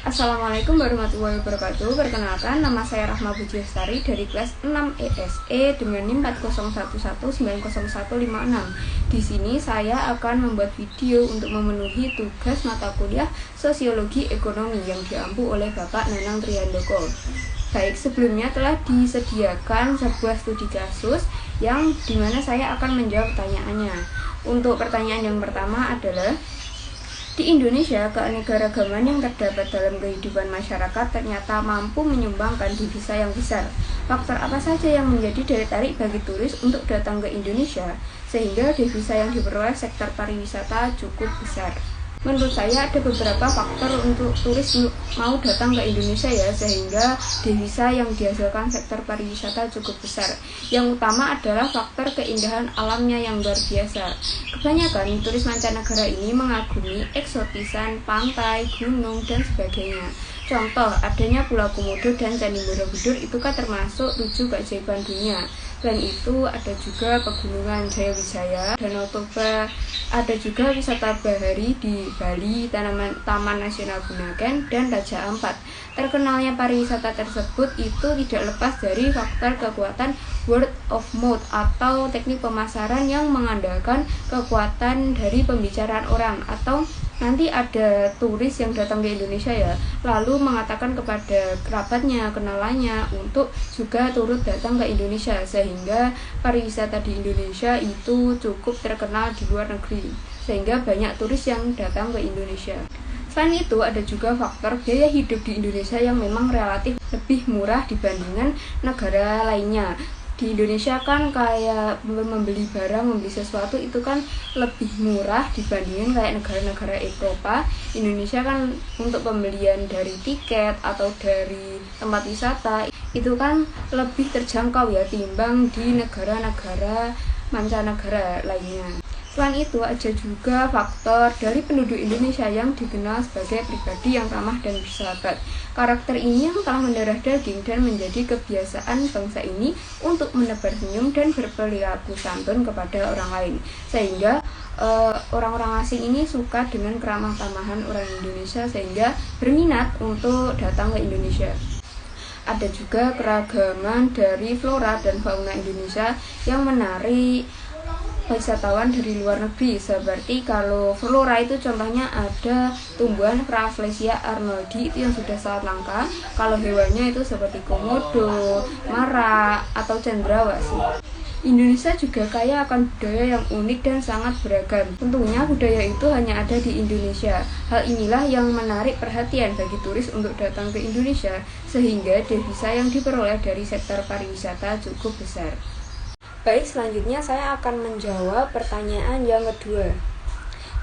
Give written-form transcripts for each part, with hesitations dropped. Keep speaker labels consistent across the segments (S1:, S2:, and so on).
S1: Assalamualaikum warahmatullahi wabarakatuh. Perkenalkan, nama saya Rahma Bujastari dari kelas 6 ESE dengan NIM 4011900156. Di sini saya akan membuat video untuk memenuhi tugas mata kuliah Sosiologi Ekonomi yang diampu oleh Bapak Nanang Trihandoko. Baik, sebelumnya telah disediakan sebuah studi kasus yang dimana saya akan menjawab pertanyaannya. Untuk pertanyaan yang pertama adalah, di Indonesia, keanekaragaman yang terdapat dalam kehidupan masyarakat ternyata mampu menyumbangkan devisa yang besar. Faktor apa saja yang menjadi daya tarik bagi turis untuk datang ke Indonesia, sehingga devisa yang diperoleh sektor pariwisata cukup besar? Menurut saya ada beberapa faktor untuk turis mau datang ke Indonesia ya, sehingga devisa yang dihasilkan sektor pariwisata cukup besar. Yang utama adalah faktor keindahan alamnya yang luar biasa. Kebanyakan turis mancanegara ini mengagumi eksotisan pantai, gunung, dan sebagainya. Contoh, adanya Pulau Komodo dan Candi Borobudur itu kan termasuk 7 keajaiban dunia. Selain itu ada juga pegunungan Jayawijaya, Danau Toba, ada juga wisata bahari di Bali, Taman Nasional Bunaken, dan Raja Ampat. Terkenalnya pariwisata tersebut itu tidak lepas dari faktor kekuatan word of mouth atau teknik pemasaran yang mengandalkan kekuatan dari pembicaraan orang, atau nanti ada turis yang datang ke Indonesia ya, lalu mengatakan kepada kerabatnya, kenalannya untuk juga turut datang ke Indonesia, sehingga pariwisata di Indonesia itu cukup terkenal di luar negeri, sehingga banyak turis yang datang ke Indonesia. Selain itu ada juga faktor biaya hidup di Indonesia yang memang relatif lebih murah dibandingkan negara lainnya. Di Indonesia kan kayak membeli barang, membeli sesuatu itu kan lebih murah dibandingin kayak negara-negara Eropa. Indonesia kan untuk pembelian dari tiket atau dari tempat wisata itu kan lebih terjangkau ya timbang di negara-negara mancanegara lainnya. Selain itu ada juga faktor dari penduduk Indonesia yang dikenal sebagai pribadi yang ramah dan bersahabat. Karakter ini yang telah mendarah daging dan menjadi kebiasaan bangsa ini untuk menebar senyum dan berperilaku santun kepada orang lain. Sehingga orang-orang asing ini suka dengan keramah tamahan orang Indonesia sehingga berminat untuk datang ke Indonesia. Ada juga keragaman dari flora dan fauna Indonesia yang menarik wisatawan dari luar negeri. Seperti kalau flora itu contohnya ada tumbuhan Rafflesia arnoldi itu yang sudah sangat langka. Kalau hewannya itu seperti komodo, mara, atau cendrawasih. Indonesia juga kaya akan budaya yang unik dan sangat beragam. Tentunya budaya itu hanya ada di Indonesia. Hal inilah yang menarik perhatian bagi turis untuk datang ke Indonesia, sehingga devisa yang diperoleh dari sektor pariwisata cukup besar. Baik, selanjutnya saya akan menjawab pertanyaan yang kedua.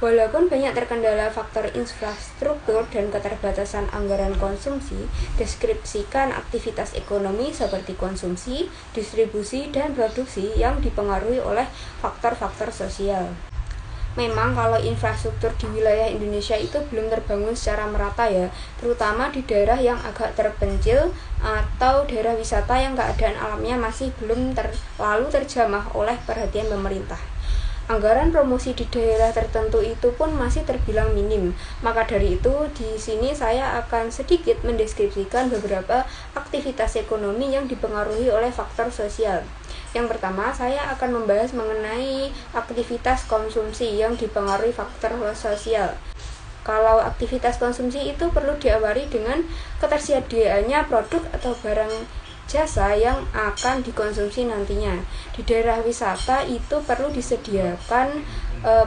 S1: Walaupun banyak terkendala faktor infrastruktur dan keterbatasan anggaran konsumsi, deskripsikan aktivitas ekonomi seperti konsumsi, distribusi, dan produksi yang dipengaruhi oleh faktor-faktor sosial. Memang kalau infrastruktur di wilayah Indonesia itu belum terbangun secara merata ya, terutama di daerah yang agak terpencil atau daerah wisata yang keadaan alamnya masih belum terlalu terjamah oleh perhatian pemerintah. Anggaran promosi di daerah tertentu itu pun masih terbilang minim. Maka dari itu di sini saya akan sedikit mendeskripsikan beberapa aktivitas ekonomi yang dipengaruhi oleh faktor sosial. Yang pertama, saya akan membahas mengenai aktivitas konsumsi yang dipengaruhi faktor sosial. Kalau aktivitas konsumsi itu perlu diawali dengan ketersediaannya produk atau barang jasa yang akan dikonsumsi nantinya. Di daerah wisata itu perlu disediakan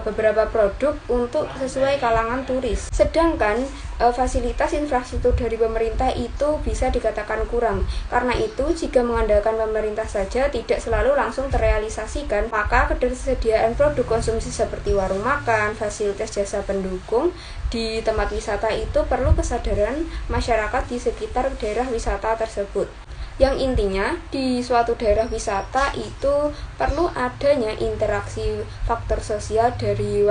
S1: beberapa produk untuk sesuai kalangan turis. Sedangkan fasilitas infrastruktur dari pemerintah itu bisa dikatakan kurang. Karena itu, jika mengandalkan pemerintah saja tidak selalu langsung terrealisasikan, maka ketersediaan produk konsumsi seperti warung makan, fasilitas jasa pendukung di tempat wisata itu perlu kesadaran masyarakat di sekitar daerah wisata tersebut. Yang intinya di suatu daerah wisata itu perlu adanya interaksi faktor sosial dari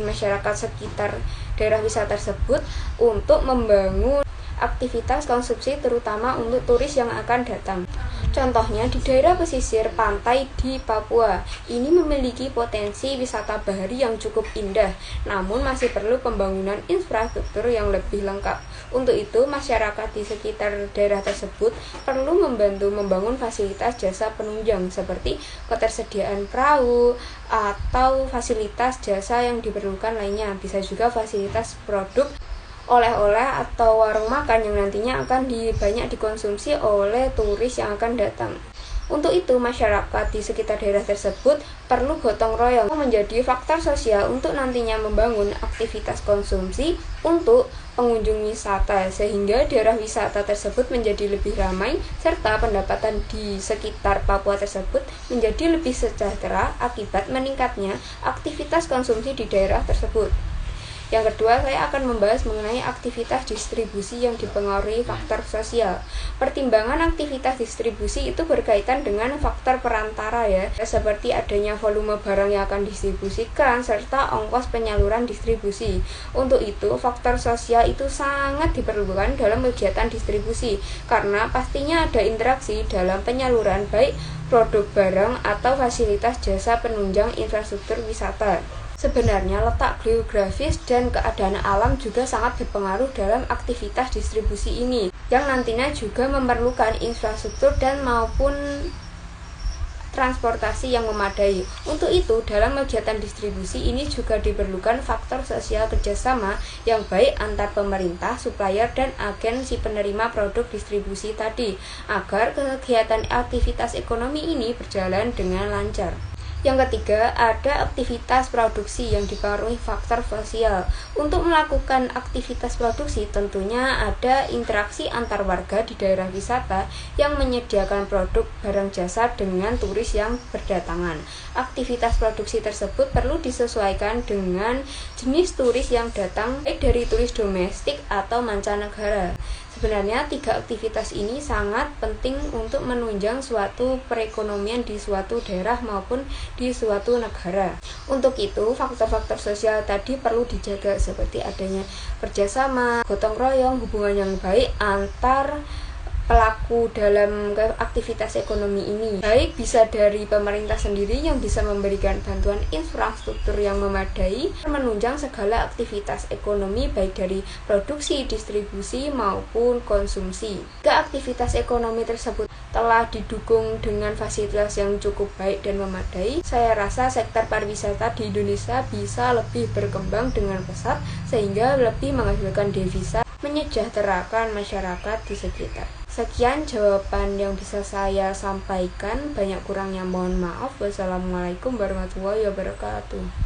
S1: masyarakat sekitar daerah wisata tersebut untuk membangun aktivitas konsumsi terutama untuk turis yang akan datang. Contohnya di daerah pesisir pantai di Papua, ini memiliki potensi wisata bahari yang cukup indah, namun masih perlu pembangunan infrastruktur yang lebih lengkap. Untuk itu, masyarakat di sekitar daerah tersebut perlu membantu membangun fasilitas jasa penunjang seperti ketersediaan perahu atau fasilitas jasa yang diperlukan lainnya. Bisa juga fasilitas produk oleh-oleh atau warung makan yang nantinya akan banyak dikonsumsi oleh turis yang akan datang. Untuk itu, masyarakat di sekitar daerah tersebut perlu gotong royong menjadi faktor sosial untuk nantinya membangun aktivitas konsumsi untuk pengunjung wisata, sehingga daerah wisata tersebut menjadi lebih ramai serta pendapatan di sekitar Papua tersebut menjadi lebih sejahtera akibat meningkatnya aktivitas konsumsi di daerah tersebut. Yang kedua, saya akan membahas mengenai aktivitas distribusi yang dipengaruhi faktor sosial. Pertimbangan aktivitas distribusi itu berkaitan dengan faktor perantara ya, seperti adanya volume barang yang akan didistribusikan serta ongkos penyaluran distribusi. Untuk itu, faktor sosial itu sangat diperlukan dalam kegiatan distribusi karena pastinya ada interaksi dalam penyaluran baik produk barang atau fasilitas jasa penunjang infrastruktur wisata. Sebenarnya letak geografis dan keadaan alam juga sangat berpengaruh dalam aktivitas distribusi ini, yang nantinya juga memerlukan infrastruktur dan maupun transportasi yang memadai. Untuk itu, dalam kegiatan distribusi ini juga diperlukan faktor sosial kerjasama yang baik antar pemerintah, supplier, dan agen si penerima produk distribusi tadi, agar kegiatan aktivitas ekonomi ini berjalan dengan lancar. Yang ketiga, ada aktivitas produksi yang dipengaruhi faktor sosial. Untuk melakukan aktivitas produksi, tentunya ada interaksi antar warga di daerah wisata yang menyediakan produk barang jasa dengan turis yang berdatangan. Aktivitas produksi tersebut perlu disesuaikan dengan jenis turis yang datang, baik dari turis domestik atau mancanegara. Sebenarnya tiga aktivitas ini sangat penting untuk menunjang suatu perekonomian di suatu daerah maupun di suatu negara. Untuk itu, faktor-faktor sosial tadi perlu dijaga seperti adanya kerjasama, gotong royong, hubungan yang baik antar pelaku dalam aktivitas ekonomi ini, baik bisa dari pemerintah sendiri yang bisa memberikan bantuan infrastruktur yang memadai menunjang segala aktivitas ekonomi baik dari produksi, distribusi maupun konsumsi. Jika aktivitas ekonomi tersebut telah didukung dengan fasilitas yang cukup baik dan memadai, saya rasa sektor pariwisata di Indonesia bisa lebih berkembang dengan pesat sehingga lebih menghasilkan devisa, menyejahterakan masyarakat di sekitar. Sekian jawaban yang bisa saya sampaikan, banyak kurangnya mohon maaf. Wassalamualaikum warahmatullahi wabarakatuh.